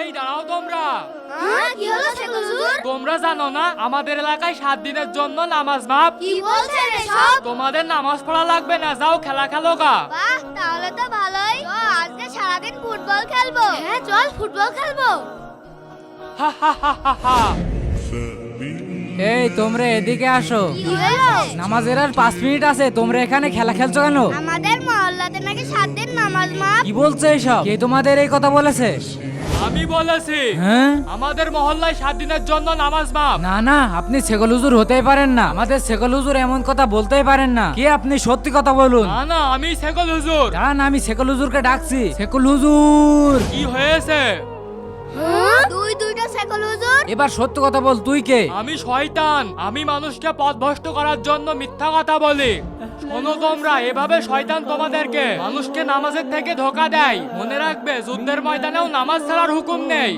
এই দাঁড়াও তোমরা। কি হলো শেখুল হুজুর? তোমরা জানো না আমাদের এলাকায় 7 দিনের জন্য নামাজ মাফ। কি বলছেন এসব? তোমাদের নামাজ পড়া লাগবে না, যাও খেলা খেলো গা। বাহ, তাহলে তো ভালোই। চল আজকে সারাদিন ফুটবল খেলবো। হ্যাঁ চল ফুটবল খেলবো। হা হা হা হা হা। এই তোমরা এদিকে আসো। কি হলো? নামাজের আর 5 মিনিট আছে, তোমরা এখানে খেলা খেলছো কেন? আমাদের মহল্লাতে নাকি 7 দিন নামাজ মাফ। কি বলছো এইসব? কে তোমাদের এই কথা বলেছে? আমি বলেছি হ্যাঁ? আমাদের মহল্লায় 7 দিনের জন্য নামাজ মাফ। না না, আপনি শেখল হুজুর হতেই পারেন না। আমাদের শেখল হুজুর এমন কথা বলতেই পারেন না। কে আপনি? সত্যি কথা বলুন। না না, আমি শেখল হুজুর। দাঁড়ান, আমি শেখল হুজুরকে ডাকছি। শেখল হুজুর, কি হয়েছে? দুইটা শেখুল হুজুর। এবার সত্য কথা বল, তুই কে? আমি শয়তান। আমি মানুষকে পথভ্রষ্ট করার জন্য মিথ্যা কথা বলি। শোনো তোমরা, এভাবে শয়তান তোমাদেরকে মানুষকে নামাজের থেকে ধোকা দেয়। মনে রাখবে, যুদ্ধের ময়দানেও নামাজ ছাড়ার হুকুম নেই।